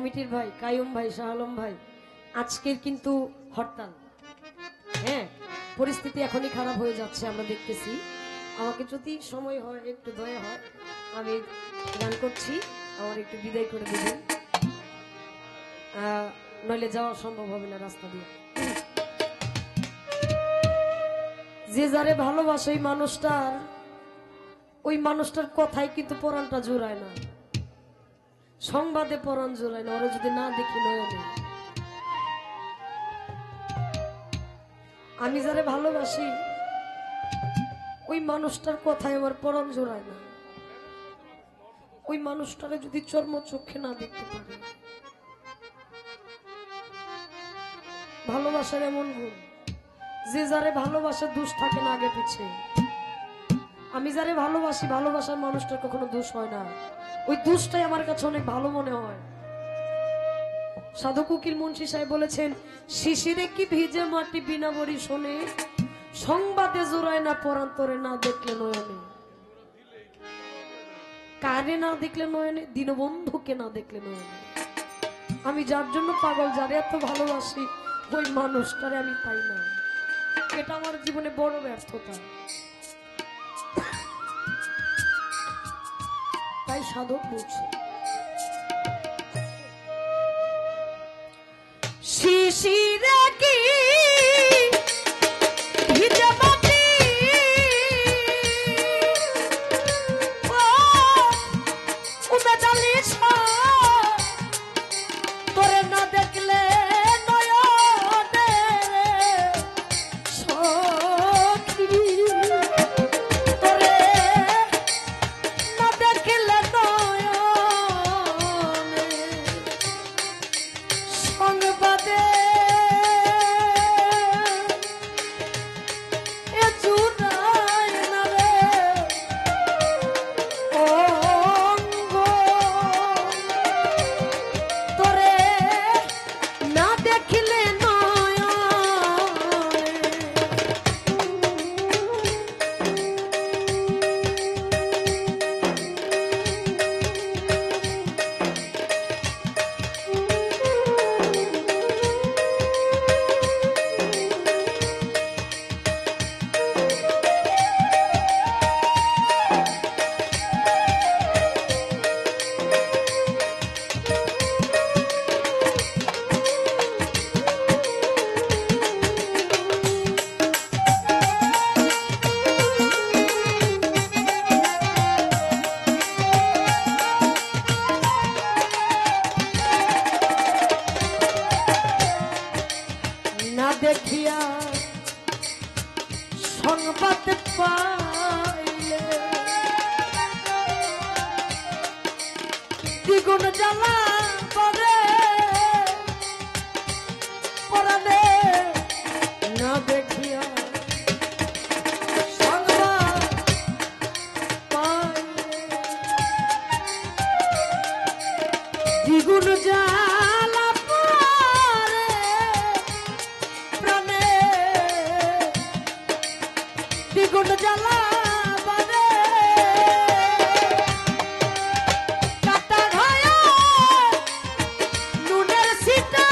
কমিটির ভাই কায়ুম ভাই, শাহ আলম ভাই, আজকের কিন্তু হরতাল। হ্যাঁ, পরিস্থিতি এখনই খারাপ হয়ে যাচ্ছে, আমরা দেখতেছি। আমাকে যদি সময় হয়, একটু দয়া হয়, আমি গান করছি, আমার একটু বিদায় করে দেবেন, নইলে যাওয়া সম্ভব হবে না রাস্তা দিয়ে। যে যারে ভালোবাসে ওই মানুষটার কথাই কিন্তু পরাণটা জোড়ায় না, সংবাদে পরাণ জোড়ায় না, ওরা যদি না দেখি নয়নে। আমি যারে ভালোবাসি ওই মানুষটার কথাই আমার পরাণ জোড়ায় না, ওই মানুষটারে যদি চর্ম চোখে না দেখতে পারি। ভালোবাসার এমন গুণ, যে যারে ভালোবাসে দোষ থাকে না আগে পিছে। আমি যারে ভালোবাসি, ভালোবাসার মানুষটার কখনো দোষ হয় না, ওই দোষটাই আমার কাছে অনেক ভালো মনে হয়। সাধু উকিল মুন্সি সাহেব বলেছেন, শিশিরে কি ভিজে মাটি বিনা বরি শোনে, সংবাদে জোড়ায় না পরান্তরে না দেখলে নয়নে। কারে না দেখলে নয়নে? দীনবন্ধুকে না দেখলে নয়নে। আমি যার জন্য পাগল, যারে এত ভালোবাসি, ওই মানুষটারে আমি পাই না। এটা আমার জীবনে বড় ব্যর্থতা। তাই সাধক বলছে, শিশিরে কি ভিজে মাটি উবে ডালিস তোরে না দেখলে নয়নে সখী, তোরে না দেখলে নয়নে সংবাদে দেখিয়া সংবাদ পাইলে দ্বিগুণ জ্বালা করে পরাণে, না দেখিয়া সংবাদ পাইলে দ্বিগুণ জ্বালা দ্বিগুণ জ্বালা বাদে কাটা ঘায়া নুনের সিটা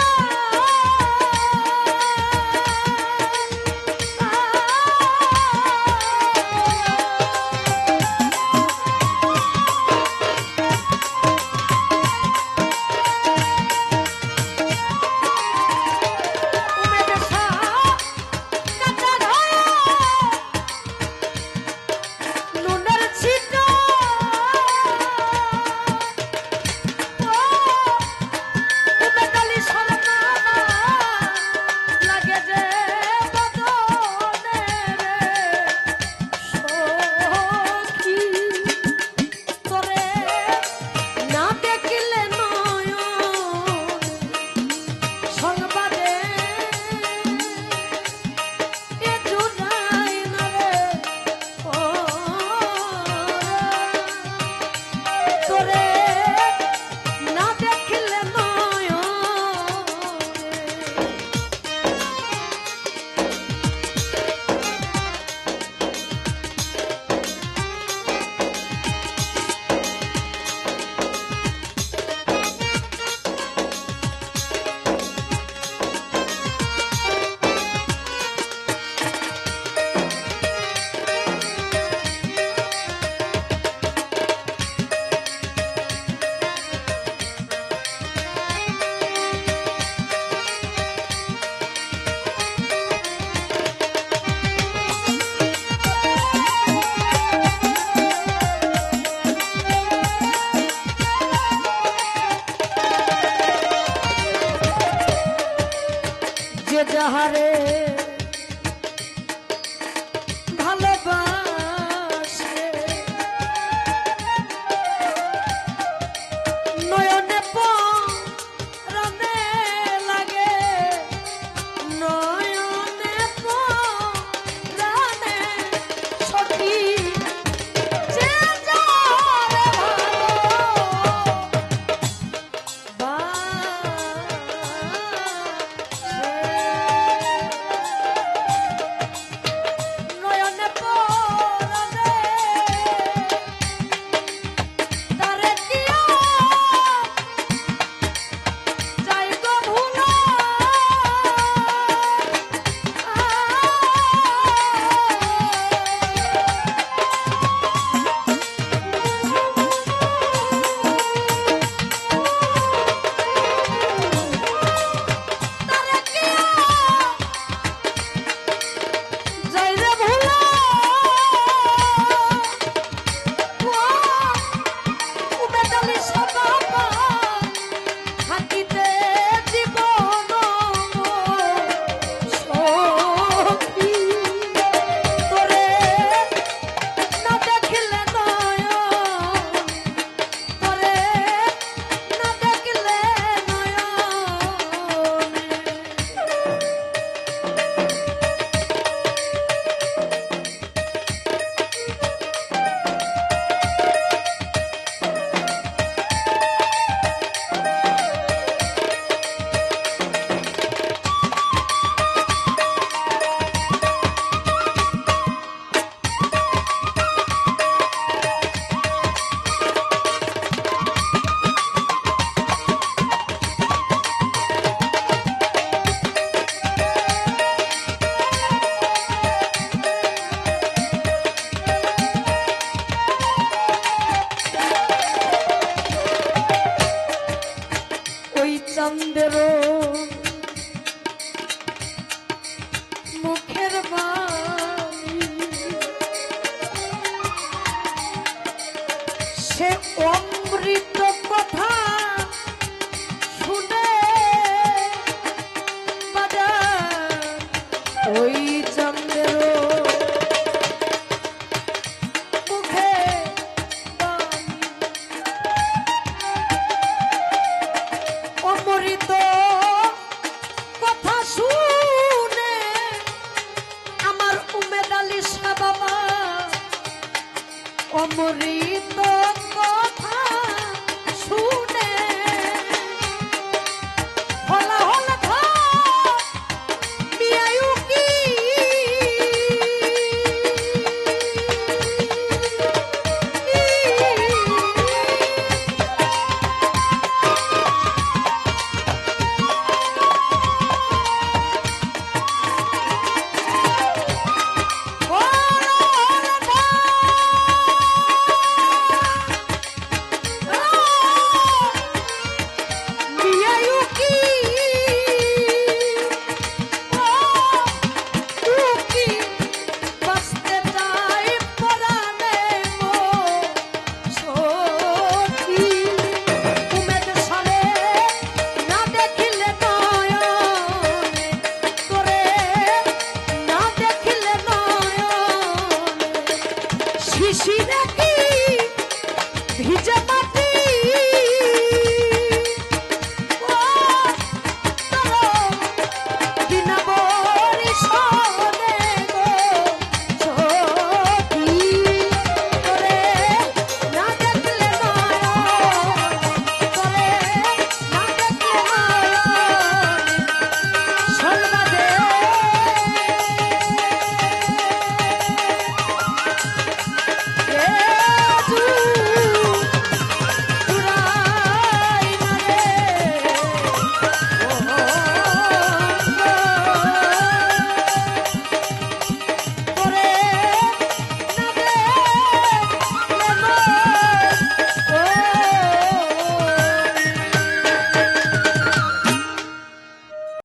অমৃত